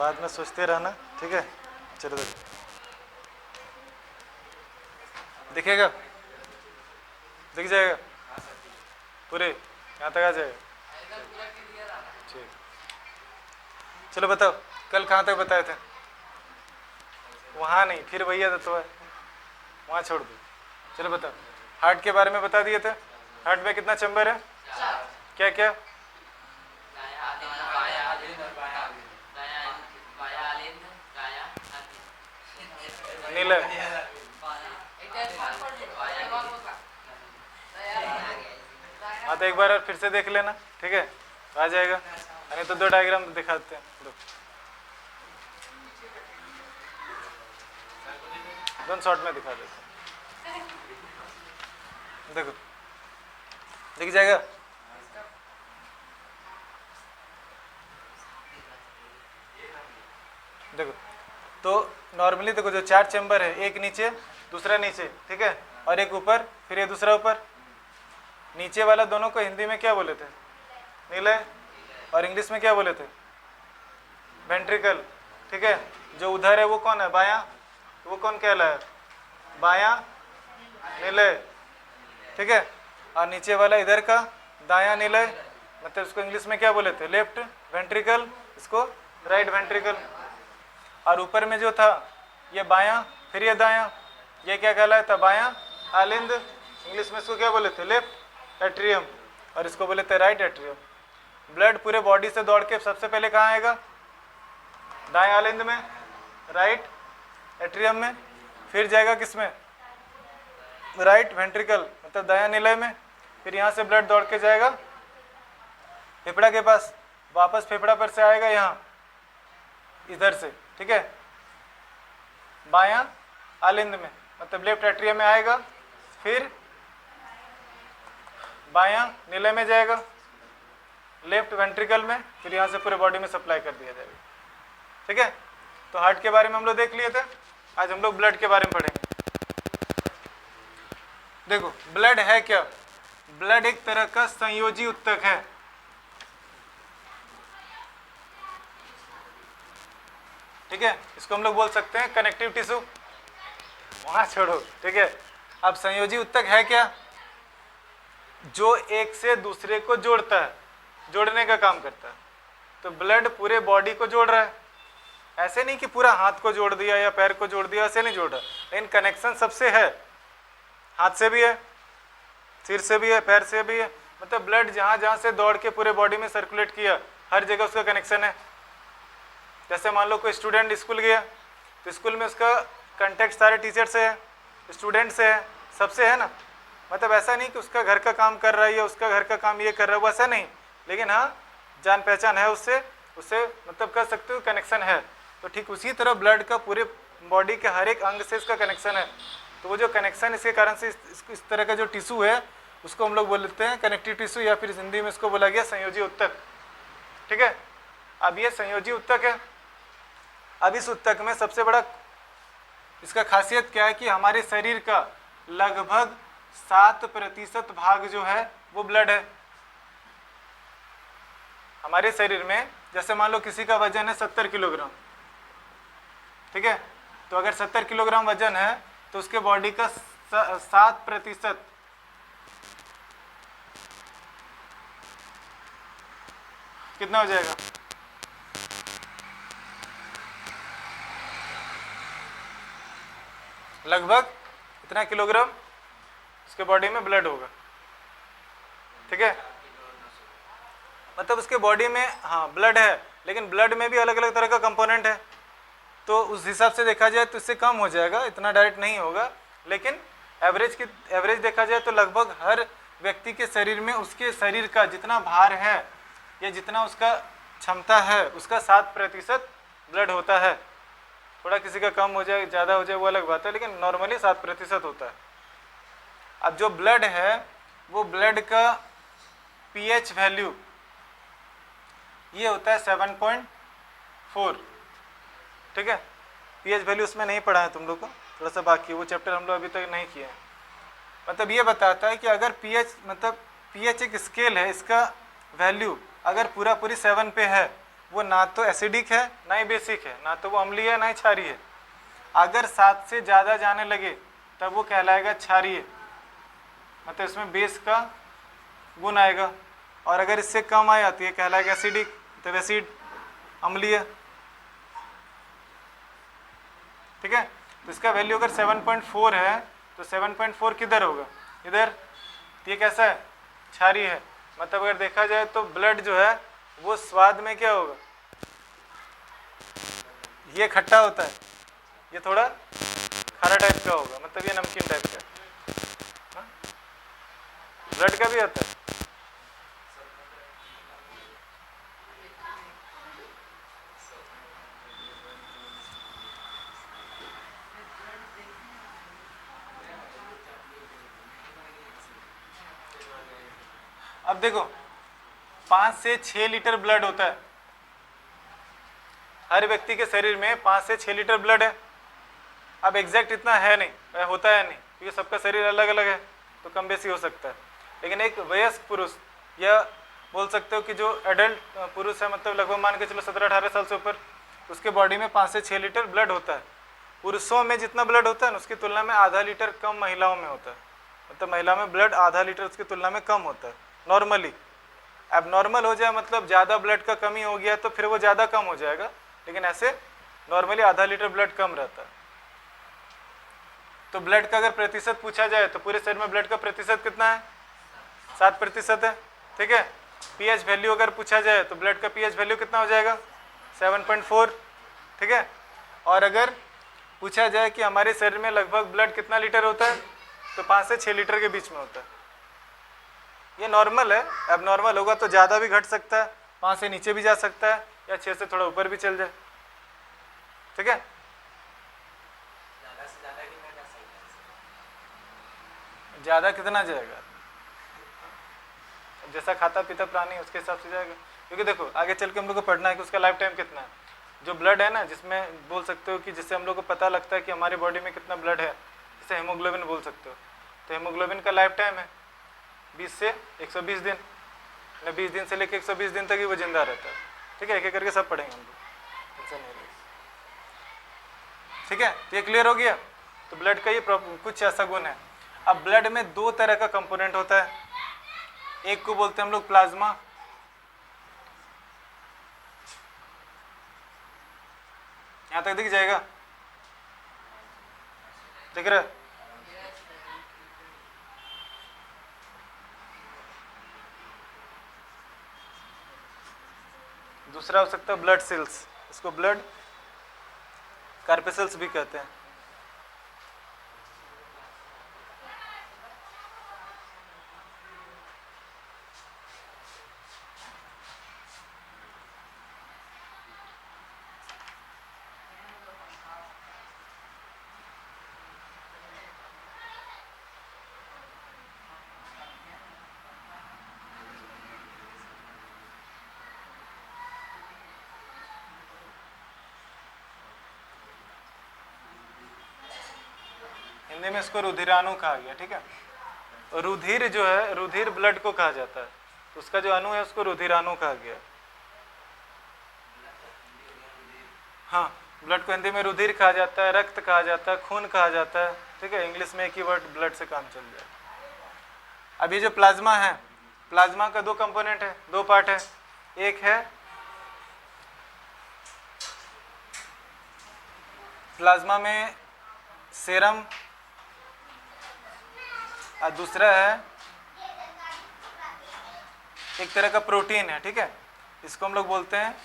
बाद में सोचते रहना, ठीक है। चलो दिखेगा, दिख जाएगा पूरे यहाँ तक आ जाएगा। ठीक, चलो बताओ कल कहाँ तक बताए थे? वहाँ नहीं, फिर वही आदत है, वहाँ छोड़ दो। चलो बताओ, हार्ट के बारे में बता दिए थे। हार्ट में कितना चैम्बर है? क्या क्या? नीला। हाँ तो एक बार और फिर से देख लेना, ठीक है, आ जाएगा। नहीं तो दो डायग्राम दिखाते हैं, दोनों शॉर्ट में दिखा देते हैं। देखो दिख जाएगा। देखो तो नॉर्मली देखो जो 4 चैम्बर है, एक नीचे दूसरा नीचे, ठीक है, और एक ऊपर, फिर ये दूसरा ऊपर। नीचे वाला दोनों को हिंदी में क्या बोले थे? नीला। और इंग्लिश में क्या बोले थे? वेंट्रिकल, ठीक है। जो उधर है वो कौन है? बायां, वो कौन कहलाया? बायां नीले, ठीक है। और नीचे वाला इधर का दायां नीले, मतलब इसको इंग्लिश में क्या बोले थे? लेफ्ट वेंट्रिकल, इसको राइट वेंट्रिकल। और ऊपर में जो था ये बायां, फिर ये दायां, ये क्या कहलाया था? बायां आलिंद। इंग्लिश में इसको क्या बोले थे? लेफ्ट एट्रियम, और इसको बोले थे राइट एट्रियम। ब्लड पूरे बॉडी से दौड़ के सबसे पहले कहाँ आएगा? दाएं आलिंद में, राइट एट्रियम में, फिर जाएगा किसमें? राइट वेंट्रिकल, मतलब दायां निलय में। फिर यहाँ से ब्लड दौड़ के जाएगा फेफड़ा के पास, वापस फेफड़ा पर से आएगा यहाँ इधर से, ठीक है, बायां आलिंद में, मतलब लेफ्ट एट्रियम में आएगा, फिर बायां निलय में जाएगा, लेफ्ट वेंट्रिकल में, फिर यहाँ से पूरे बॉडी में सप्लाई कर दिया जाएगा, ठीक है। तो हार्ट के बारे में हम लोग देख लिए थे। आज हम लोग ब्लड के बारे में पढ़ेंगे। देखो ब्लड है क्या? ब्लड एक तरह का संयोजी उत्तक है, ठीक है। इसको हम लोग बोल सकते हैं कनेक्टिव टिश्यू, वहां छोड़ो, ठीक है। अब संयोजी उत्तक है क्या? जो एक से दूसरे को जोड़ता है, जोड़ने का काम करता है। तो ब्लड पूरे बॉडी को जोड़ रहा है, ऐसे नहीं कि पूरा हाथ को जोड़ दिया या पैर को जोड़ दिया, ऐसे नहीं जोड़ रहा, लेकिन कनेक्शन सबसे है। हाथ से भी है, सिर से भी है, पैर से भी है, मतलब ब्लड जहाँ जहाँ से दौड़ के पूरे बॉडी में सर्कुलेट किया, हर जगह उसका कनेक्शन है। जैसे मान लो कोई स्टूडेंट स्कूल गया, तो स्कूल में उसका कांटेक्ट सारे टीचर से है, स्टूडेंट से है, सबसे है ना। मतलब ऐसा नहीं कि उसका घर का काम कर रहा है या उसका घर का काम ये कर रहा है, वो ऐसा नहीं, लेकिन हाँ जान पहचान है उससे, उससे मतलब कर सकते हो कनेक्शन है। तो ठीक उसी तरह ब्लड का पूरे बॉडी के हर एक अंग से इसका कनेक्शन है। तो वो जो कनेक्शन इसके कारण से इस तरह का जो टिश्यू है उसको हम लोग बोलते हैं कनेक्टिव टिश्यू, या फिर हिंदी में इसको बोला गया संयोजी उत्तक, ठीक है। अब ये संयोजी उत्तक है। अब इस उत्तक में सबसे बड़ा इसका खासियत क्या है कि हमारे शरीर का लगभग 7% भाग जो है वो ब्लड है। हमारे शरीर में जैसे मान लो किसी का वजन है 70 किलोग्राम, ठीक है, तो अगर 70 किलोग्राम वजन है तो उसके बॉडी का 7% कितना हो जाएगा? लगभग इतना किलोग्राम उसके बॉडी में ब्लड होगा, ठीक है। मतलब उसके बॉडी में हाँ ब्लड है, लेकिन ब्लड में भी अलग अलग तरह का कंपोनेंट है, तो उस हिसाब से देखा जाए तो इससे कम हो जाएगा, इतना डायरेक्ट नहीं होगा। लेकिन एवरेज देखा जाए तो लगभग हर व्यक्ति के शरीर में उसके शरीर का जितना भार है या जितना उसका क्षमता है उसका 7% ब्लड होता है। थोड़ा किसी का कम हो जाए ज़्यादा हो जाए वो अलग बात है, लेकिन नॉर्मली 7% होता है। अब जो ब्लड है वो ब्लड का पीएच वैल्यू ये होता है 7.4, ठीक है। पीएच वैल्यू उसमें नहीं पढ़ा है तुम लोग को, थोड़ा सा बाकी है, वो चैप्टर हम लोग अभी तक नहीं किए हैं। मतलब ये बताता है कि अगर पीएच मतलब पीएच एक स्केल है, इसका वैल्यू अगर पूरी 7 पे है, वो ना तो एसिडिक है ना ही बेसिक है, ना तो वो अम्लीय है ना ही क्षारीय है। अगर 7 से ज़्यादा जाने लगे तब वो कहलाएगा क्षारीय, मतलब इसमें बेस का गुण आएगा। और अगर इससे कम आया तो ये कहलाएगा एसिडिक, तब एसिड अम्लीय। ठीक है, तो इसका वैल्यू अगर 7.4 है तो 7.4 किधर होगा, इधर। तो ये कैसा है, क्षारीय है। मतलब अगर देखा जाए तो ब्लड जो है वो स्वाद में क्या होगा, ये खट्टा होता है, ये थोड़ा खारा टाइप का होगा, मतलब ये नमकीन टाइप का। ब्लड का भी होता है। अब देखो 5 से 6 लीटर ब्लड होता है हर व्यक्ति के शरीर में, 5 से 6 लीटर ब्लड है। अब एग्जैक्ट इतना है नहीं, होता है नहीं, क्योंकि सबका शरीर अलग अलग है, तो कम बेसी हो सकता है। लेकिन एक वयस्क पुरुष, या बोल सकते हो कि जो एडल्ट पुरुष है, मतलब लगभग मान के चलो 17-18 साल से ऊपर, उसके बॉडी में 5 से 6 लीटर ब्लड होता है। पुरुषों में जितना ब्लड होता है ना उसकी तुलना में आधा लीटर कम महिलाओं में होता है। मतलब महिला में ब्लड आधा लीटर उसकी तुलना में कम होता है नॉर्मली। अब नॉर्मल हो जाए मतलब ज़्यादा ब्लड का कमी हो गया तो फिर वो ज़्यादा कम हो जाएगा, लेकिन ऐसे नॉर्मली आधा लीटर ब्लड कम रहता है। तो ब्लड का अगर प्रतिशत पूछा जाए तो पूरे शरीर में ब्लड का प्रतिशत कितना है, 7% है। ठीक है, पीएच वैल्यू अगर पूछा जाए तो ब्लड का पीएच वैल्यू कितना हो जाएगा, 7.4। ठीक है, और अगर पूछा जाए कि हमारे शरीर में लगभग ब्लड कितना लीटर होता है तो 5 से 6 लीटर के बीच में होता है। ये नॉर्मल है, अब नॉर्मल होगा तो ज़्यादा भी घट सकता है, 5 से नीचे भी जा सकता है, या 6 से थोड़ा ऊपर भी चल जाए। ठीक है, ज़्यादा कितना जाएगा, जैसा खाता पीता प्राणी उसके हिसाब से जाएगा। क्योंकि देखो आगे चल के हम लोग को पढ़ना है कि उसका लाइफ टाइम कितना है। जो ब्लड है ना, जिसमें बोल सकते हो कि जिससे हम लोग को पता लगता है कि हमारी बॉडी में कितना ब्लड है, जिसे हेमोग्लोबिन बोल सकते हो। तो हेमोग्लोबिन का लाइफ टाइम है 20 से 120 दिन, 20 दिन से लेकर 120 दिन तक ही वो जिंदा रहता है। ठीक है, एक एक करके सब पढ़ेंगे हम लोग, टेंशन नहीं लेंगे। ठीक है, तो ये क्लियर हो गया। तो ब्लड का ये कुछ ऐसा गुण है। अब ब्लड में 2 तरह का कंपोनेंट होता है, एक को बोलते हैं हम लोग प्लाज्मा, यहां तक दिख जाएगा, दिख रहा है। दूसरा हो सकता है ब्लड सेल्स, इसको ब्लड कार्पेसल्स भी कहते हैं। हिंदी में इसको रुधिराणु कहा गया। ठीक है, रुधिर जो है, रुधिर ब्लड को कहा जाता है, तो उसका जो अणु है उसको रुधिराणु कहा गया। हाँ, ब्लड को हिंदी में रुधिर कहा जाता है, रक्त कहा जाता है, खून कहा जाता है। ठीक है, इंग्लिश में एक ही वर्ड ब्लड से काम चल जाए। अब ये जो प्लाज्मा है, प्लाज्मा का 2 कंपोनेंट है, 2 पार्ट है। एक है प्लाज्मा में सेरम, और दूसरा है एक तरह का प्रोटीन है। ठीक है, इसको हम लोग बोलते हैं,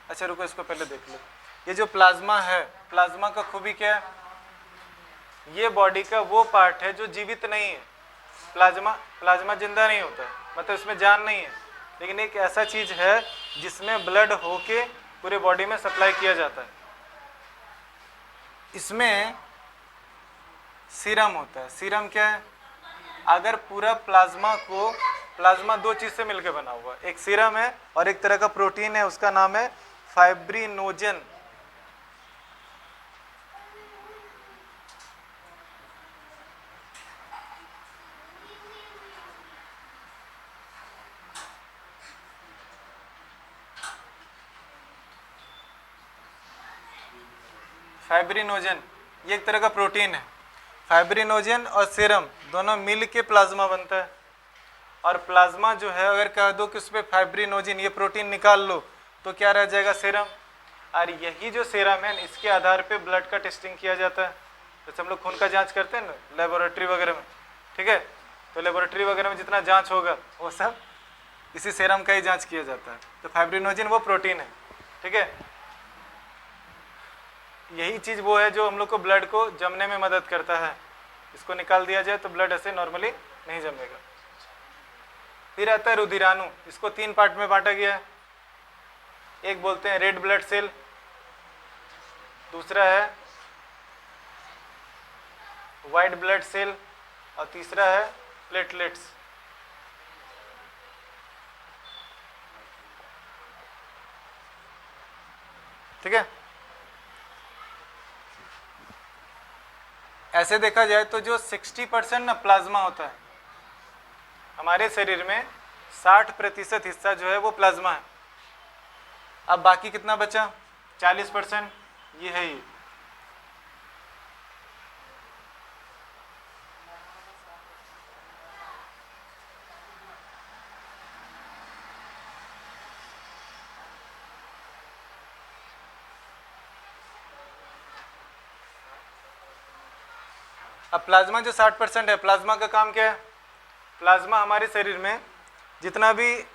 अच्छा रुको इसको पहले देख लो। ये जो प्लाज्मा है, प्लाज्मा का खूबी क्या है, ये बॉडी का वो पार्ट है जो जीवित नहीं है। प्लाज्मा जिंदा नहीं होता है, मतलब इसमें जान नहीं है, लेकिन एक ऐसा चीज है जिसमें ब्लड होके पूरे बॉडी में सप्लाई किया जाता है। इसमें सीरम होता है। सीरम क्या है, अगर पूरा प्लाज्मा 2 चीज से मिलकर बना हुआ, एक सीरम है और एक तरह का प्रोटीन है, उसका नाम है फाइब्रिनोजन। फाइब्रिनोजन ये एक तरह का प्रोटीन है। फाइब्रिनोजन और सीरम दोनों मिल के प्लाज्मा बनता है। और प्लाज्मा जो है अगर कह दो कि उस पर फाइब्रिनोजन ये प्रोटीन निकाल लो तो क्या रह जाएगा, सीरम। और यही जो सीरम है इसके आधार पे ब्लड का टेस्टिंग किया जाता है। जैसे हम लोग खून का जांच करते हैं ना लेबोरेटरी वगैरह में, ठीक है, तो लेबोरेटरी वगैरह में जितना जांच होगा वो सब इसी सीरम का ही जांच किया जाता है। तो फाइब्रिनोजन वो प्रोटीन है, ठीक है। यही चीज़ वो है जो हम लोग को ब्लड को जमने में मदद करता है। इसको निकाल दिया जाए तो ब्लड ऐसे नॉर्मली नहीं जमेगा। फिर आता है रुधिराणु, इसको 3 पार्ट में बांटा गया है। एक बोलते हैं रेड ब्लड सेल, दूसरा है वाइट ब्लड सेल और तीसरा है प्लेटलेट्स। ठीक है, ऐसे देखा जाए तो जो 60% ना प्लाज्मा होता है हमारे शरीर में, 60% हिस्सा जो है वो प्लाज्मा है। अब बाकी कितना बचा, 40%, ये है ये। अब प्लाज्मा जो 60% है, प्लाज्मा का काम क्या है? प्लाज्मा हमारे शरीर में जितना भी,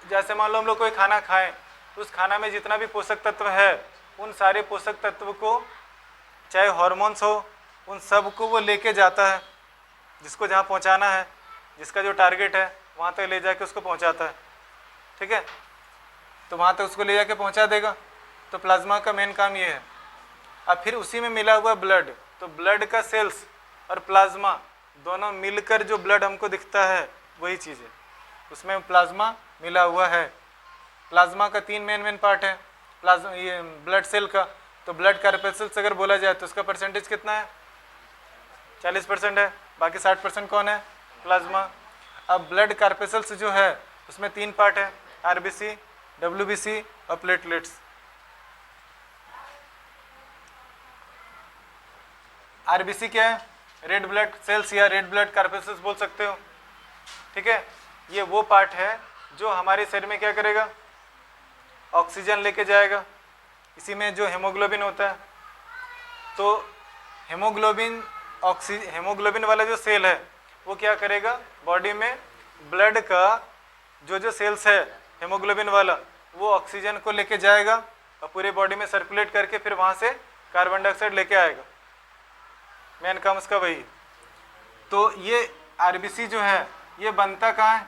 जैसे मान लो हम लोग कोई खाना खाएं तो उस खाना में जितना भी पोषक तत्व है उन सारे पोषक तत्व को, चाहे हार्मोन्स हो, उन सब को वो लेके जाता है जिसको जहाँ पहुँचाना है, जिसका जो टारगेट है वहाँ तक ले जाके उसको पहुँचाता है। ठीक है, तो वहाँ तक उसको ले जाके पहुँचा देगा। तो प्लाज्मा का मेन काम ये है। अब फिर उसी में मिला हुआ ब्लड, तो ब्लड का सेल्स और प्लाज्मा दोनों मिलकर जो ब्लड हमको दिखता है वही चीज़ है, उसमें प्लाज्मा मिला हुआ है। प्लाज्मा का 3 मेन पार्ट है प्लाज्मा, ये ब्लड सेल का। तो ब्लड कार्पेसल्स अगर बोला जाए तो उसका परसेंटेज कितना है, 40% है। बाकी 60% कौन है, प्लाज्मा। अब ब्लड कार्पेसल्स जो है उसमें 3 पार्ट है, आरबीसी, डब्ल्यूबीसी और प्लेटलेट्स। आरबीसी क्या है, रेड ब्लड सेल्स या रेड ब्लड कार्पेसल्स बोल सकते हो। ठीक है, ये वो पार्ट है जो हमारे शरीर में क्या करेगा, ऑक्सीजन लेके जाएगा। इसी में जो हेमोग्लोबिन होता है, तो हेमोग्लोबिन वाला जो सेल है वो क्या करेगा, बॉडी में ब्लड का जो सेल्स है हेमोग्लोबिन वाला, वो ऑक्सीजन को लेके जाएगा और पूरे बॉडी में सर्कुलेट करके फिर वहाँ से कार्बन डाइऑक्साइड लेके आएगा। मेन काम उसका वही। तो ये आरबीसी जो है ये बनता कहाँ है,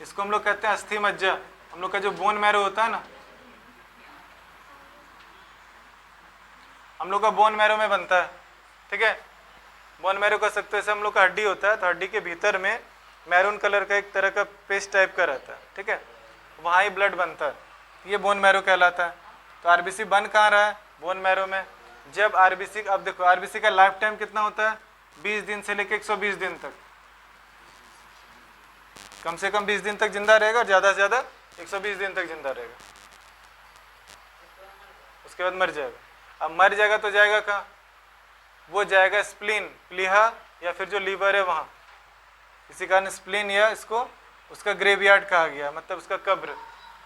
इसको हम लोग कहते हैं अस्थि मज्जा। हम लोग का जो बोन मैरो होता है ना, हम लोग का बोन मैरो में बनता है। ठीक है, बोन मैरो कह सकते हैं, जैसे हम लोग का हड्डी होता है तो हड्डी के भीतर में मैरून कलर का एक तरह का पेस्ट टाइप का रहता है। ठीक है, वहाँ ही ब्लड बनता है, ये बोन मैरो कहलाता है। तो आरबीसी बन कहाँ रहा है, बोन मैरो में। जब आरबीसी, अब देखो आरबीसी का लाइफ टाइम कितना होता है, 20 दिन से लेकर 120 दिन तक। कम से कम 20 दिन तक जिंदा रहेगा और ज़्यादा से ज़्यादा 120 दिन तक जिंदा रहेगा, उसके बाद मर जाएगा। अब मर जाएगा तो जाएगा कहाँ, वो जाएगा स्प्लीन, प्लीहा या फिर जो लीवर है वहाँ। इसी कारण स्प्लीन या इसको उसका ग्रेवयार्ड कहा गया, मतलब उसका कब्र,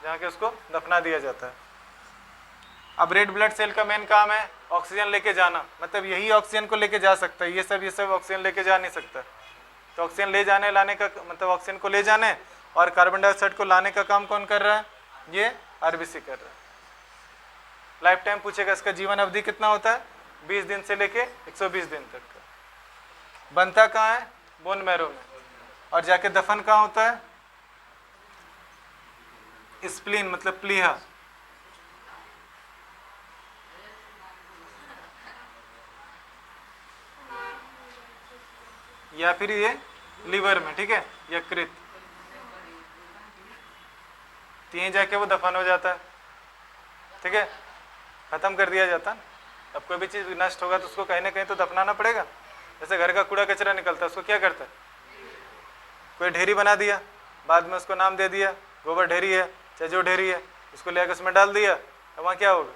जहाँ के उसको दफना दिया जाता है। अब रेड ब्लड सेल का मेन काम है ऑक्सीजन लेके जाना, मतलब यही ऑक्सीजन को लेके जा सकता है, ये सब ऑक्सीजन लेके जा नहीं सकता। तो ऑक्सीजन ले जाने लाने का मतलब ऑक्सीजन को ले जाने और कार्बन डाइऑक्साइड को लाने का काम कौन कर रहा है, ये आरबीसी कर रहा है। लाइफ टाइम पूछेगा इसका जीवन अवधि कितना होता है, 20 दिन से लेके 120 दिन तक का। बनता कहाँ है, बोन मैरो में, और जाके दफन कहाँ होता है, स्प्लीन मतलब प्लीहा। या फिर ये लीवर में, ठीक है, यकृत, यहीं जाके वो दफन हो जाता है। ठीक है, खत्म कर दिया जाता है। अब कोई भी चीज़ नष्ट होगा तो उसको कहीं ना कहीं तो दफनाना पड़ेगा। जैसे घर का कूड़ा कचरा निकलता है, उसको क्या करता है, कोई ढेरी बना दिया, बाद में उसको नाम दे दिया गोबर ढेरी है चाहे जो ढेरी है, उसको ले आकर उसमें डाल दिया, अब वहाँ क्या होगा,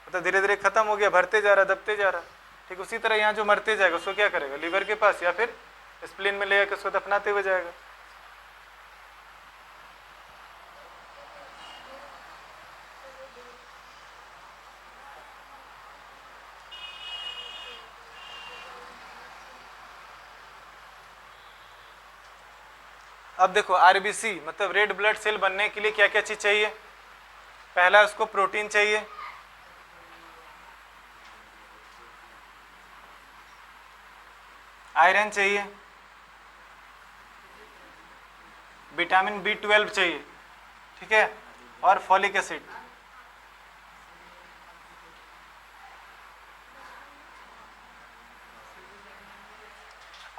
मतलब धीरे धीरे खत्म हो गया, भरते जा रहा, दबते जा रहा। ठीक उसी तरह यहाँ जो मरते जाएगा उसको क्या करेगा, लीवर के पास या फिर स्प्लीन में ले आकर उसको दफनाते हुए जाएगा। अब देखो आरबीसी मतलब रेड ब्लड सेल बनने के लिए क्या क्या चीज चाहिए। पहला उसको प्रोटीन चाहिए, आयरन चाहिए, विटामिन B12 चाहिए, ठीक है, और फॉलिक एसिड।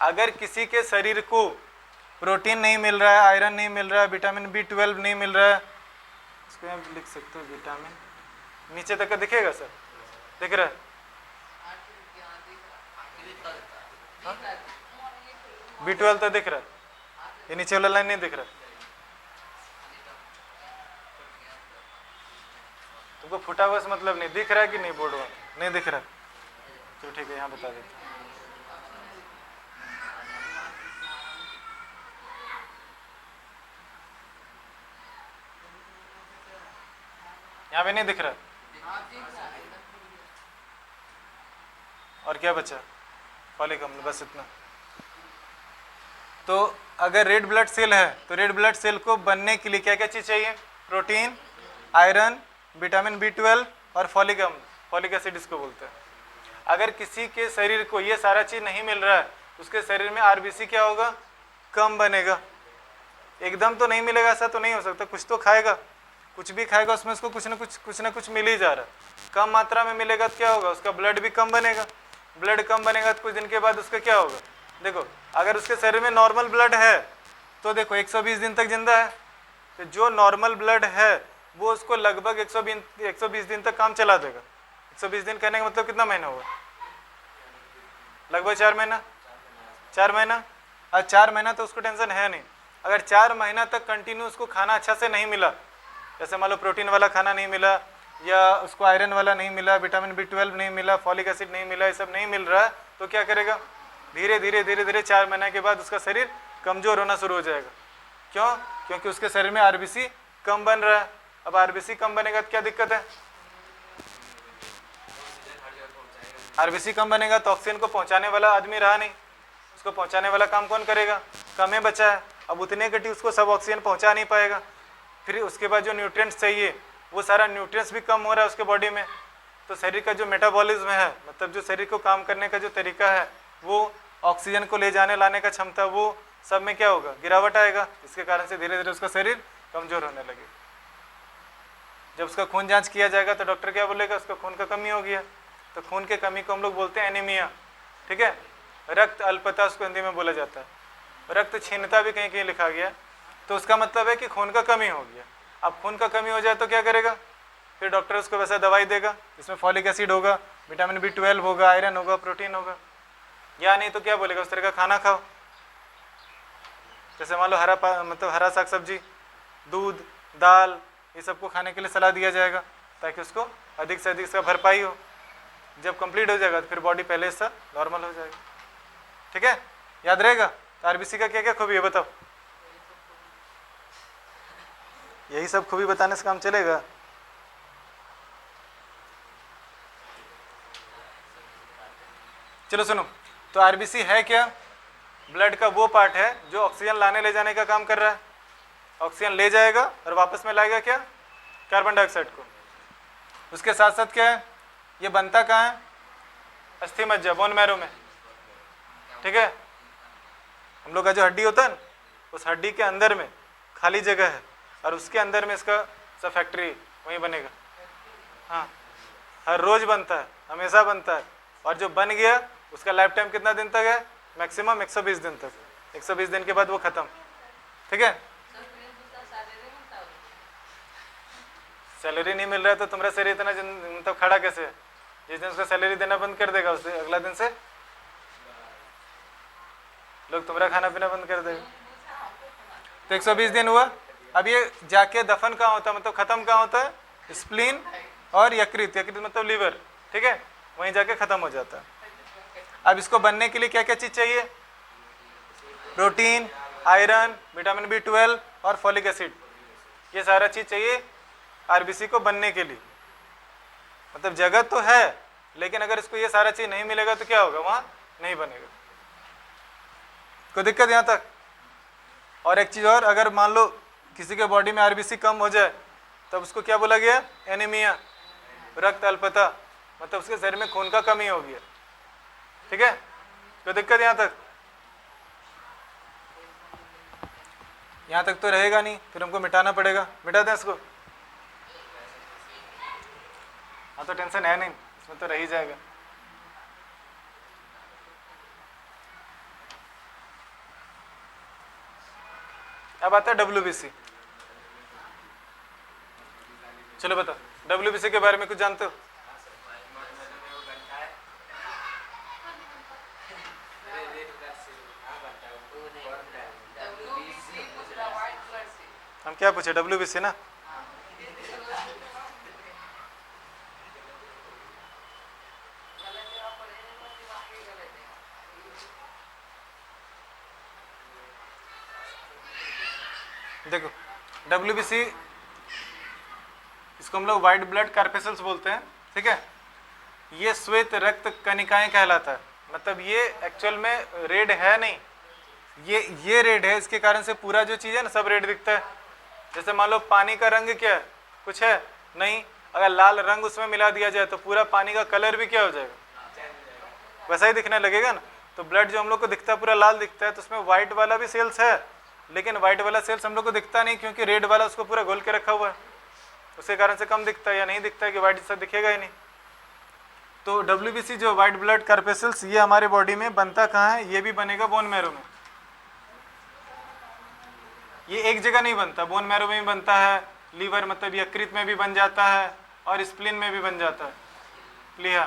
अगर किसी के शरीर को प्रोटीन नहीं मिल रहा है, आयरन नहीं मिल रहा है, विटामिन B12 नहीं मिल रहा है, इसको यहाँ लिख सकते हो विटामिन, नीचे तक का दिखेगा सर, दिख रहा है B12 तो दिख रहा है, ये नीचे वाला लाइन नहीं दिख रहा। तुमको फुटा हुआ से मतलब नहीं दिख रहा है कि नहीं, बोर्ड में नहीं दिख रहा, तो ठीक है यहाँ बता देता हूँ। यहाँ पे नहीं दिख रहा, और क्या बचा, फॉलिक अम्ल, बस इतना। तो अगर रेड ब्लड सेल है तो रेड ब्लड सेल को बनने के लिए क्या क्या चीज चाहिए, प्रोटीन, आयरन, विटामिन B12 और फॉलिक अम्ल, फॉलिक एसिड इसको बोलते हैं। अगर किसी के शरीर को ये सारा चीज नहीं मिल रहा है, उसके शरीर में आरबीसी क्या होगा, कम बनेगा। एकदम तो नहीं मिलेगा, ऐसा तो नहीं हो सकता, कुछ तो खाएगा, कुछ भी खाएगा उसमें उसको कुछ ना कुछ मिल ही जा रहा है। कम मात्रा में मिलेगा तो क्या होगा, उसका ब्लड भी कम बनेगा, ब्लड कम बनेगा तो कुछ दिन के बाद उसका क्या होगा, देखो अगर उसके शरीर में नॉर्मल ब्लड है तो देखो 120 दिन तक जिंदा है, तो जो नॉर्मल ब्लड है वो उसको लगभग 120 दिन तक काम चला देगा। 120 दिन कहने का मतलब कितना महीना हुआ, लगभग 4 महीना, 4 महीना। और 4 महीना तो उसको टेंशन है नहीं। अगर 4 महीना तक कंटिन्यू उसको खाना अच्छा से नहीं मिला, जैसे मान लो प्रोटीन वाला खाना नहीं मिला, या उसको आयरन वाला नहीं मिला, विटामिन B12 नहीं मिला, फॉलिक एसिड नहीं मिला, ये सब नहीं मिल रहा है, तो क्या करेगा, धीरे धीरे 4 महीने के बाद उसका शरीर कमजोर होना शुरू हो जाएगा। क्यों, क्योंकि उसके शरीर में आरबीसी कम बन रहा है। अब आरबीसी कम बनेगा तो क्या दिक्कत है, आरबीसी कम बनेगा तो ऑक्सीजन को पहुंचाने वाला आदमी रहा नहीं, उसको पहुंचाने वाला काम कौन करेगा, कम बचा है। अब उतने घटी उसको सब ऑक्सीजन पहुंचा नहीं पाएगा, फिर उसके बाद जो न्यूट्रिएंट्स चाहिए वो सारा न्यूट्रिएंट्स भी कम हो रहा है उसके बॉडी में। तो शरीर का जो मेटाबॉलिज्म है, मतलब जो शरीर को काम करने का जो तरीका है, वो ऑक्सीजन को ले जाने लाने का क्षमता, वो सब में क्या होगा, गिरावट आएगा। इसके कारण से धीरे धीरे उसका शरीर कमजोर होने लगेगा। जब उसका खून जांच किया जाएगा तो डॉक्टर क्या बोलेगा, उसका खून का कमी हो गया। तो खून के कमी को हम लोग बोलते हैं एनीमिया, ठीक है, रक्त अल्पता उसको हिंदी में बोला जाता है। रक्त क्षीणता भी कहीं कहीं लिखा गया, तो उसका मतलब है कि खून का कमी हो गया। अब खून का कमी हो जाए तो क्या करेगा, फिर डॉक्टर उसको वैसा दवाई देगा, इसमें फॉलिक एसिड होगा, विटामिन B12 होगा, आयरन होगा, प्रोटीन होगा। या नहीं तो क्या बोलेगा, उस तरह का खाना खाओ, जैसे मान लो मतलब हरा साग सब्जी, दूध, दाल, ये सबको खाने के लिए सलाह दिया जाएगा, ताकि उसको अधिक से अधिक इसका भरपाई हो। जब कंप्लीट हो जाएगा तो फिर बॉडी पहले से नॉर्मल हो जाएगा। ठीक है, याद रहेगा। तो आरबीसी का क्या क्या खूबी है बताओ, यही सब खूबी बताने से काम चलेगा। चलो सुनो, तो आरबीसी है क्या, ब्लड का वो पार्ट है जो ऑक्सीजन लाने ले जाने का काम कर रहा है। ऑक्सीजन ले जाएगा और वापस में लाएगा क्या, कार्बन डाइऑक्साइड को। उसके साथ साथ क्या है, ये बनता कहाँ है, अस्थि मज्जा, बोन मैरो में। ठीक है, हम लोग का जो हड्डी होता है ना, उस हड्डी के अंदर में खाली जगह है, और उसके अंदर में इसका सब फैक्ट्री वहीं बनेगा। हाँ, हर रोज बनता है, हमेशा बनता है, और जो बन गया उसका लाइफ टाइम कितना दिन तक है, मैक्सिमम 120 दिन तक। 120 दिन के बाद वो खत्म। ठीक है, सैलरी नहीं मिल रहा है तो तुम्हारा शरीर इतना मतलब खड़ा कैसे है। जिस दिन उसका सैलरी देना बंद कर देगा, उससे अगला दिन से लोग तुम्हारा खाना पीना बंद कर देगा। तो 120 दिन हुआ, अब ये जाके दफन कहाँ होता है, मतलब खत्म कहाँ होता है, स्प्लीन और यकृत, यकृत मतलब लीवर, ठीक है, वहीं जाके खत्म हो जाता है। अब इसको बनने के लिए क्या क्या चीज चाहिए, प्रोटीन, आयरन, विटामिन B12 और फॉलिक एसिड, ये सारा चीज चाहिए आरबीसी को बनने के लिए। मतलब जगह तो है, लेकिन अगर इसको ये सारा चीज नहीं मिलेगा तो क्या होगा, वहां नहीं बनेगा। कोई दिक्कत यहाँ तक? और एक चीज और, अगर मान लो किसी के बॉडी में आरबीसी कम हो जाए तब उसको क्या बोला गया, एनीमिया, रक्त अल्पता, मतलब उसके शरीर में खून का कमी हो गया। ठीक है, कोई दिक्कत यहाँ तक? यहाँ तक तो रहेगा नहीं, फिर हमको मिटाना पड़ेगा, मिटा दें इसको। हाँ तो टेंशन है नहीं, इसमें तो रह ही जाएगा। अब आता है WBC। चलो बताओ, WBC के बारे में कुछ जानते हो? हम क्या पूछे, WBC ना? देखो WBC, इसको हम लोग व्हाइट ब्लड कार्पेसल्स बोलते हैं, ठीक है। ये श्वेत रक्त कणिकाएं कहलाता है, मतलब ये एक्चुअल में रेड है नहीं, ये रेड है, इसके कारण से पूरा जो चीज़ है ना सब रेड दिखता है। जैसे मान लो पानी का रंग क्या है, कुछ है नहीं, अगर लाल रंग उसमें मिला दिया जाए तो पूरा पानी का कलर भी क्या हो जाएगा, वैसा ही दिखने लगेगा ना। तो ब्लड जो हम लोग को दिखता है पूरा लाल दिखता है, तो उसमें व्हाइट वाला भी सेल्स है, लेकिन व्हाइट वाला सेल्स हम लोग को दिखता नहीं, क्योंकि रेड वाला उसको पूरा घोल के रखा हुआ है, उसके कारण से कम दिखता है या नहीं दिखता है कि व्हाइट से दिखेगा ही नहीं। तो WBC जो व्हाइट ब्लड कार्पेसल्स, ये हमारे बॉडी में बनता कहाँ है, ये भी बनेगा बोन मैरो में। ये एक जगह नहीं बनता, बोन मैरो में भी बनता है, लीवर मतलब यकृत में भी बन जाता है, और स्प्लीन में भी बन जाता है, प्लीहा,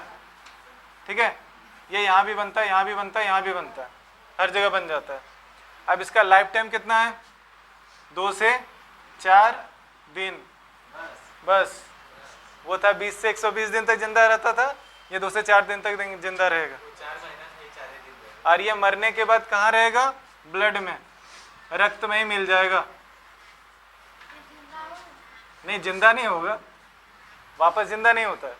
ठीक है। ये यहाँ भी बनता है, यहाँ भी बनता है, यहाँ भी बनता है, हर जगह बन जाता है। अब इसका लाइफ टाइम कितना है, 2 से 4 दिन बस। वो था 20 से 120 दिन तक जिंदा रहता था, ये 2 से 4 दिन तक जिंदा रहेगा। और ये मरने के बाद कहाँ रहेगा, ब्लड में, रक्त में ही मिल जाएगा। नहीं, जिंदा नहीं होगा, वापस जिंदा नहीं होता है।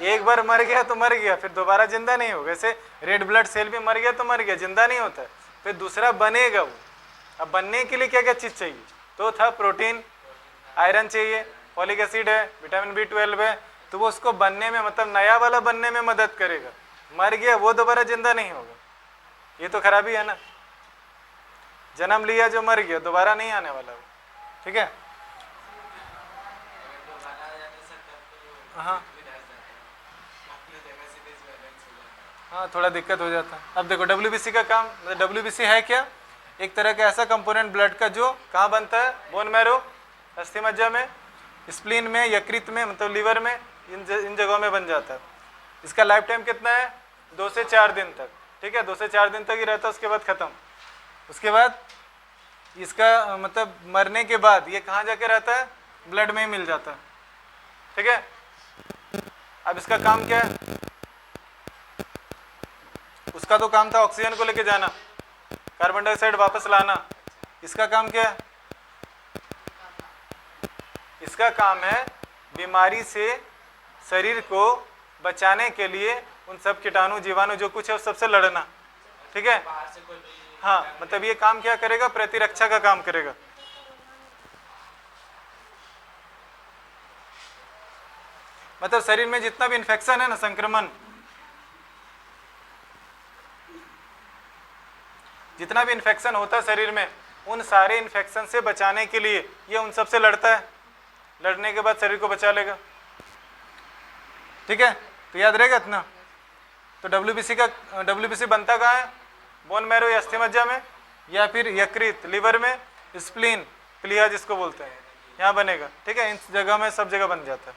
एक बार मर गया तो मर गया, फिर दोबारा जिंदा नहीं होगा। ऐसे रेड ब्लड सेल भी मर गया तो मर गया, जिंदा नहीं होता है, फिर दूसरा बनेगा वो। अब बनने के लिए क्या क्या चीज़ चाहिए, तो था प्रोटीन, आयरन चाहिए, फॉलिक एसिड है, विटामिन B12 है, तो वो उसको बनने में, मतलब नया वाला बनने में मदद करेगा। मर गया वो दोबारा जिंदा नहीं होगा, ये तो खराबी है ना। जन्म लिया जो मर गया, दोबारा नहीं आने वाला वो, ठीक है। हाँ हाँ, थोड़ा दिक्कत हो जाता है। अब देखो WBC का काम, मतलब WBC है क्या, एक तरह का ऐसा कंपोनेंट ब्लड का जो कहाँ बनता है, बोन मैरो, अस्थि मज्जा में, स्प्लीन में, यकृत में मतलब लीवर में, इन जगहों में बन जाता है। इसका लाइफ टाइम कितना है, 2 से 4 दिन तक, ठीक है, 2 से 4 दिन तक ही रहता है, उसके बाद खत्म। उसके बाद इसका मतलब मरने के बाद ये कहाँ जाके रहता है, ब्लड में ही मिल जाता है, ठीक है। अब इसका काम क्या है, उसका तो काम था ऑक्सीजन को लेके जाना, कार्बन डाइऑक्साइड वापस लाना। इसका काम क्या है, इसका काम है बीमारी से शरीर को बचाने के लिए उन सब कीटाणु जीवाणु जो कुछ है उस सबसे लड़ना, ठीक है। हाँ, मतलब ये काम क्या करेगा, प्रतिरक्षा का काम करेगा। मतलब शरीर में जितना भी इन्फेक्शन है ना, संक्रमण, जितना भी इन्फेक्शन होता है शरीर में, उन सारे इन्फेक्शन से बचाने के लिए ये उन सब से लड़ता है, लड़ने के बाद शरीर को बचा लेगा, ठीक है। तो याद रहेगा इतना। तो WBC बनता कहाँ है, बोन मैरो या अस्थि मज्जा में, या फिर यकृत, लीवर में, स्प्लीन, प्लीहा जिसको बोलते हैं, यहाँ बनेगा, ठीक है। इन जगह में सब जगह बन जाता है।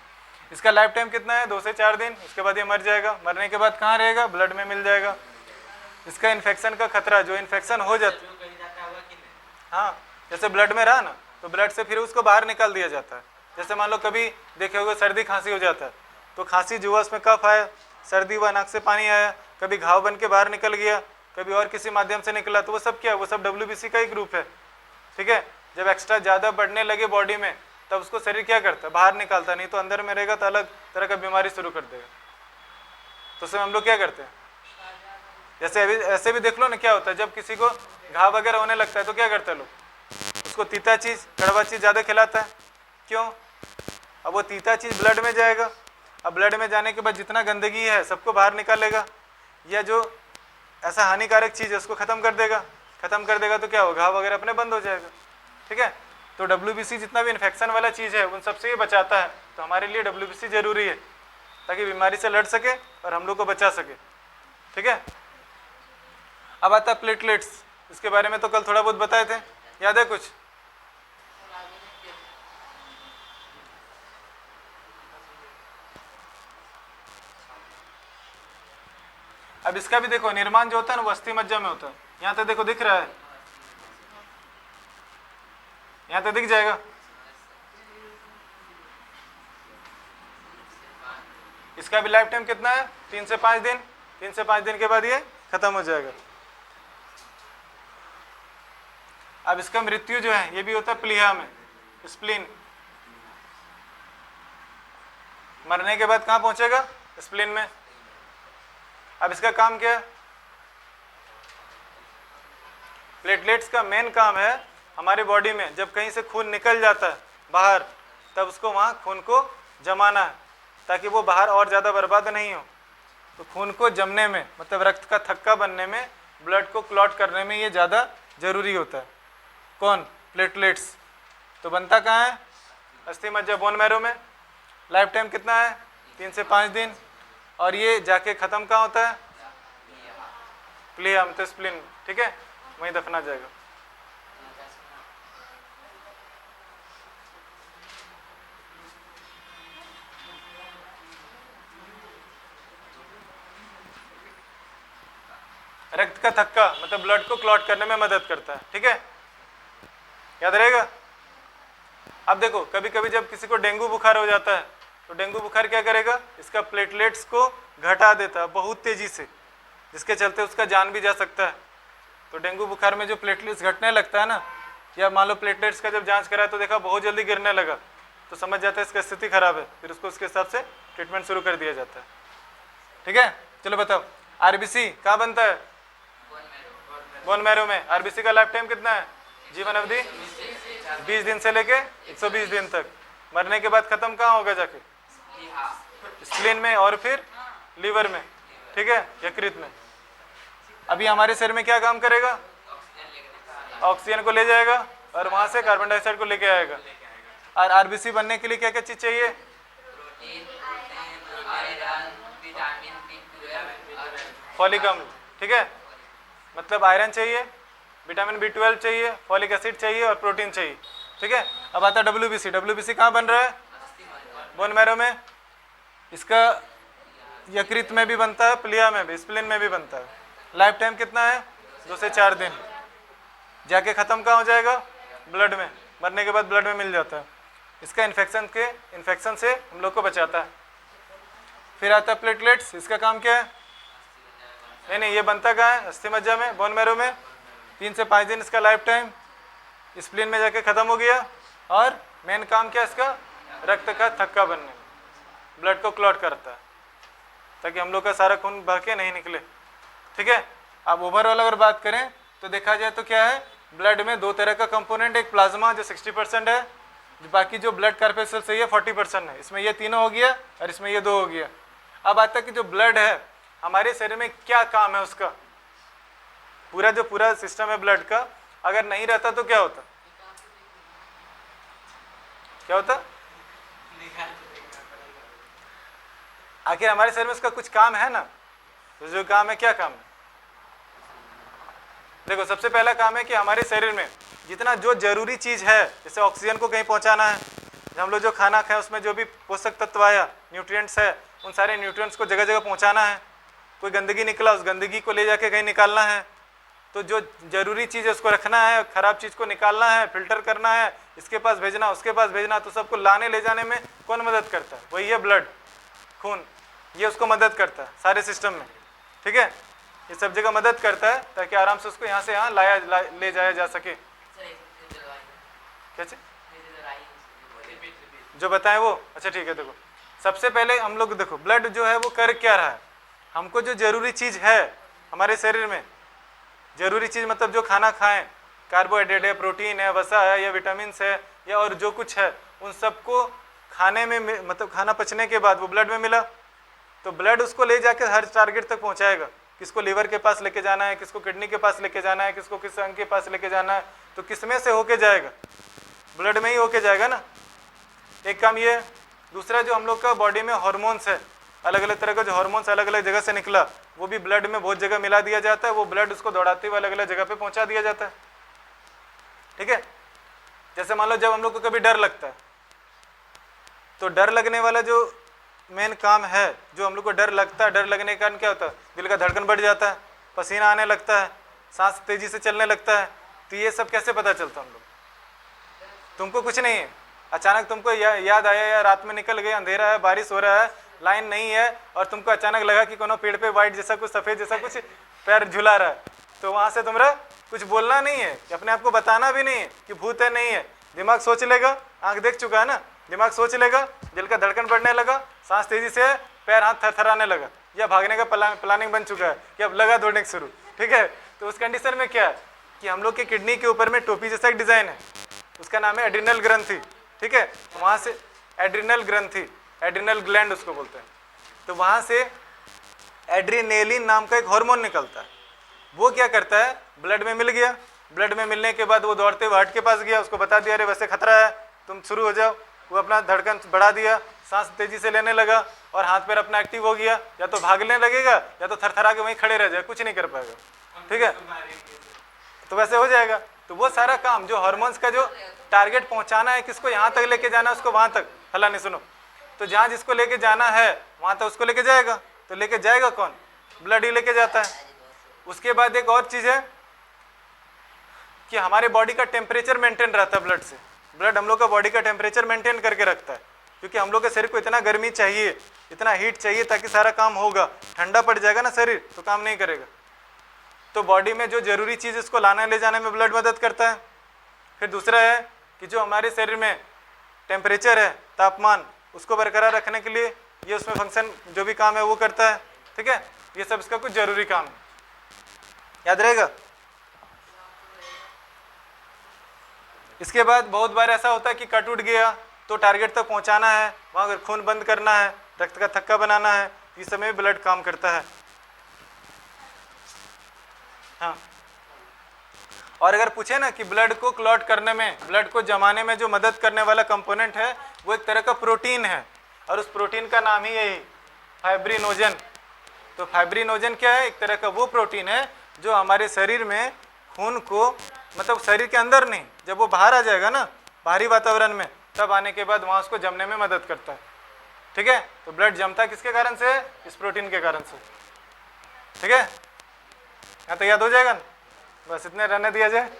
इसका लाइफ टाइम कितना है, 2 से 4 दिन, उसके बाद ये मर जाएगा। मरने के बाद कहाँ रहेगा, ब्लड में मिल जाएगा। इसका इन्फेक्शन का खतरा, जो इन्फेक्शन हो जाता, हाँ, जैसे ब्लड में रहा ना, तो ब्लड से फिर उसको बाहर निकाल दिया जाता है। जैसे मान लो कभी देखे होगे सर्दी खांसी हो जाता है, तो खांसी जो हुआ उसमें कफ आया, सर्दी हुआ नाक से पानी आया, कभी घाव बन के बाहर निकल गया, कभी और किसी माध्यम से निकला, तो वो सब क्या है, वो सब WBC का ही ग्रुप है। ठीक है, जब एक्स्ट्रा ज़्यादा बढ़ने लगे बॉडी में तब उसको शरीर क्या करता है, बाहर निकालता, नहीं तो अंदर में रहेगा तो अलग तरह का बीमारी शुरू कर देगा। तो उसमें हम लोग क्या करते हैं, जैसे अभी ऐसे भी देख लो ना क्या होता है, जब किसी को घाव वगैरह होने लगता है तो क्या करते हैं लोग, उसको तीता चीज़ कड़वा चीज़ ज़्यादा खिलाता है। क्यों? अब वो तीता चीज़ ब्लड में जाएगा, अब ब्लड में जाने के बाद जितना गंदगी है सबको बाहर निकालेगा, या जो ऐसा हानिकारक चीज़ है उसको ख़त्म कर देगा। ख़त्म कर देगा तो क्या होगा, घाव वगैरह अपने बंद हो जाएगा। ठीक है, तो WBC जितना भी इन्फेक्शन वाला चीज़ है उन सबसे ये बचाता है। तो हमारे लिए WBC जरूरी है ताकि बीमारी से लड़ सके और हम लोग को बचा सके। ठीक है, अब आता है प्लेटलेट्स। इसके बारे में तो कल थोड़ा बहुत बताए थे, याद है कुछ? अब इसका भी देखो निर्माण जो होता है ना वो अस्थि मज्जा में होता है। यहाँ तक देखो दिख रहा है, यहाँ तक दिख जाएगा। इसका भी लाइफ टाइम कितना है, 3 से 5 दिन। 3 से 5 दिन के बाद ये खत्म हो जाएगा। अब इसका मृत्यु जो है ये भी होता है प्लीहा में, स्प्लीन। मरने के बाद कहाँ पहुंचेगा, स्प्लीन में। अब इसका काम क्या है, प्लेटलेट्स का मेन काम है हमारी बॉडी में जब कहीं से खून निकल जाता है बाहर, तब उसको वहाँ खून को जमाना है ताकि वो बाहर और ज़्यादा बर्बाद नहीं हो। तो खून को जमने में, मतलब रक्त का थक्का बनने में, ब्लड को क्लॉट करने में ये ज़्यादा ज़रूरी होता है। कौन? प्लेटलेट्स। तो बनता कहाँ है, अस्थि मज्जा बोन मैरो में। लाइफ टाइम कितना है, 3 से 5 दिन। और ये जाके ख़त्म कहाँ होता है, प्लीहा में, तो स्प्लीन। ठीक है, वहीं दफना जाएगा। रक्त का थक्का मतलब ब्लड को क्लॉट करने में मदद करता है। ठीक है, याद रहेगा। अब देखो कभी कभी जब किसी को डेंगू बुखार हो जाता है तो डेंगू बुखार क्या करेगा, इसका प्लेटलेट्स को घटा देता है बहुत तेजी से, जिसके चलते उसका जान भी जा सकता है। तो डेंगू बुखार में जो प्लेटलेट्स घटने लगता है ना, या मान लो प्लेटलेट्स का जब जांच कराया तो देखा बहुत जल्दी गिरने लगा, तो समझ जाता है इसका स्थिति खराब है, फिर उसको उसके हिसाब से ट्रीटमेंट शुरू कर दिया जाता है। ठीक है, चलो बताओ RBC कहाँ बनता है, बोन मैरो में। RBC का लाइफ टाइम कितना है, जीवन अवधि 20 दिन से लेके 120 दिन तक। मरने के बाद खत्म कहाँ होगा जाके, स्प्लीन में और फिर लीवर में। ठीक है, यकृत में। अभी हमारे शरीर में क्या काम करेगा, ऑक्सीजन को ले जाएगा और वहां से कार्बन डाइऑक्साइड को लेके आएगा। और RBC बनने के लिए क्या क्या चीज चाहिए, फॉलिक अम्ल। ठीक है, मतलब आयरन चाहिए, विटामिन B12 चाहिए, फॉलिक एसिड चाहिए और प्रोटीन चाहिए। ठीक है, अब आता है WBC। WBC कहाँ बन रहा है, बोन मैरो में। इसका यकृत में भी बनता है, प्लीहा में भी, स्प्लीन में भी बनता है। लाइफ टाइम कितना है, 2 से 4 दिन। जाके ख़त्म कहाँ हो जाएगा, ब्लड में। मरने के बाद ब्लड में मिल जाता है। इसका इन्फेक्शन से हम लोग को बचाता है। फिर आता है प्लेटलेट्स। इसका काम क्या है, नहीं ये बनता कहाँ है, अस्थि मज्जा में, बोन मैरो में। 3 से 5 दिन इसका लाइफ टाइम। स्प्लीन में जाके ख़त्म हो गया। और मेन काम क्या है इसका, रक्त का थक्का बनने में, ब्लड को क्लॉट करता है ताकि हम लोग का सारा खून बह के नहीं निकले। ठीक है, अब ओवरऑल अगर बात करें तो देखा जाए तो क्या है, ब्लड में 2 तरह का कंपोनेंट, एक प्लाज्मा जो 60% है, बाकी जो ब्लड कार्पेसल से ये 40% है। इसमें ये तीनों हो गया और इसमें ये 2 हो गया। अब आता है कि जो ब्लड है हमारे शरीर में क्या काम है उसका, पूरा सिस्टम है ब्लड का, अगर नहीं रहता तो क्या होता, आखिर हमारे शरीर में उसका कुछ काम है ना। तो जो काम है, क्या काम है, देखो सबसे पहला काम है कि हमारे शरीर में जितना जो जरूरी चीज है, जैसे ऑक्सीजन को कहीं पहुंचाना है, हम लोग जो खाना खाएं उसमें जो भी पोषक तत्व आया, न्यूट्रिएंट्स है, उन सारे न्यूट्रिएंट्स को जगह जगह पहुंचाना है। कोई गंदगी निकला, उस गंदगी को ले जाके कहीं निकालना है। तो जो जरूरी चीज़ है उसको रखना है, खराब चीज़ को निकालना है, फिल्टर करना है, इसके पास भेजना, उसके पास भेजना, तो सबको लाने ले जाने में कौन मदद करता है? वही है ब्लड, खून, ये उसको मदद करता है सारे सिस्टम में। ठीक है, ये सब जगह मदद करता है ताकि आराम से उसको यहाँ से यहाँ ले जाया जा सके। क्या चीज जो बताएं वो? अच्छा ठीक है, देखो सबसे पहले हम लोग देखो ब्लड जो है वो कर क्या रहा है, हमको जो जरूरी चीज़ है हमारे शरीर में, जरूरी चीज़ मतलब जो खाना खाएं, कार्बोहाइड्रेट है, प्रोटीन है, वसा है या विटामिन है या और जो कुछ है, उन सबको खाने में मतलब खाना पचने के बाद वो ब्लड में मिला, तो ब्लड उसको ले जाके हर टारगेट तक पहुंचाएगा। किसको लीवर के पास लेके जाना है, किसको किडनी के पास लेके जाना है, किसको किस अंग के पास लेके जाना है, तो किस में से होके जाएगा? ब्लड में ही होके जाएगा ना। एक काम ये। दूसरा जो हम लोग का बॉडी में हार्मोन्स है, अलग अलग तरह का जो हार्मोन्स अलग अलग जगह से निकला, वो भी ब्लड में बहुत जगह मिला दिया जाता है, वो ब्लड उसको दौड़ाते हुए अलग अलग जगह पे पहुंचा दिया जाता है। ठीक है, जैसे मान लो जब हम लोग को कभी डर लगता है, तो डर लगने वाला जो मेन काम है, जो हम लोग को डर लगता है, डर लगने के कारण क्या होता है? दिल का धड़कन बढ़ जाता है, पसीना आने लगता है, सांस तेजी से चलने लगता है। तो ये सब कैसे पता चलता हम लोग? तुमको कुछ नहीं है, अचानक तुमको याद आया या रात में निकल गए, अंधेरा है, बारिश हो रहा है, लाइन नहीं है, और तुमको अचानक लगा कि कोनो पेड़ पे वाइट जैसा कुछ, सफेद जैसा कुछ पैर झुला रहा है, तो वहां से तुम्हारा कुछ बोलना नहीं है, अपने आप को बताना भी नहीं है कि भूत है, नहीं है। दिमाग सोच लेगा, आंख देख चुका है ना, दिमाग सोच लेगा, दिल का धड़कन बढ़ने लगा, सांस तेजी से, पैर हाथ थरथराने लगा, या भागने का प्लानिंग बन चुका है कि अब लगा दौड़ने शुरू। ठीक है, तो उस कंडीशन में क्या है कि हम लोग के किडनी के ऊपर में टोपी जैसा एक डिजाइन है, उसका नाम है एड्रिनल ग्रंथि। ठीक है, वहां से एड्रिनल ग्रंथि, एड्रिनल ग्लैंड उसको बोलते हैं, तो वहां से एड्रीनेलिन नाम का एक हार्मोन निकलता है। वो क्या करता है, ब्लड में मिल गया, ब्लड में मिलने के बाद वो दौड़ते हुए हार्ट के पास गया, उसको बता दिया अरे वैसे खतरा है, तुम शुरू हो जाओ। वो अपना धड़कन बढ़ा दिया, सांस तेजी से लेने लगा, और हाथ पैर अपना एक्टिव हो गया, या तो भागने लगेगा या तो थरथरा के वहीं खड़े रह जाए, कुछ नहीं कर पाएगा। ठीक है, तो वैसे हो जाएगा। तो वो सारा काम जो हार्मोन्स का जो टारगेट पहुंचाना है, किसको यहाँ तक लेके जाना है, उसको वहां तक, हला नहीं सुनो, तो जहाँ जिसको लेके जाना है वहां तक उसको लेके जाएगा। तो लेके जाएगा कौन? ब्लड ही लेके जाता है। उसके बाद एक और चीज है कि हमारे बॉडी का टेम्परेचर मेंटेन रहता है ब्लड से। ब्लड हम लोग का बॉडी का टेम्परेचर मेंटेन करके रखता है, क्योंकि हम लोग के शरीर को इतना गर्मी चाहिए, इतना हीट चाहिए ताकि सारा काम होगा। ठंडा पड़ जाएगा ना शरीर तो काम नहीं करेगा। तो बॉडी में जो जरूरी चीज़ इसको लाने ले जाने में ब्लड मदद करता है। फिर दूसरा है कि जो हमारे शरीर में टेम्परेचर है, तापमान, उसको बरकरार रखने के लिए ये उसमें फंक्शन जो भी काम है वो करता है। ठीक है, ये सब इसका कुछ जरूरी काम है, याद रहेगा। इसके बाद बहुत बार ऐसा होता है कि कट उठ गया तो टारगेट तक पहुंचाना है, वहाँ खून बंद करना है, रक्त का थक्का बनाना है, इस समय ब्लड काम करता है। हाँ, और अगर पूछे ना कि ब्लड को क्लॉट करने में, ब्लड को जमाने में जो मदद करने वाला कंपोनेंट है वो एक तरह का प्रोटीन है, और उस प्रोटीन का नाम ही यही फाइब्रिनोजन। तो फाइब्रिनोजन क्या है? एक तरह का वो प्रोटीन है जो हमारे शरीर में खून को, मतलब शरीर के अंदर नहीं, जब वो बाहर आ जाएगा ना बाहरी वातावरण में, तब आने के बाद वहाँ उसको जमने में मदद करता है। ठीक है, तो ब्लड जमता किसके कारण से? इस प्रोटीन के कारण से। ठीक है, यहाँ तो याद हो जाएगा ना, बस इतने रहने दिया जाए।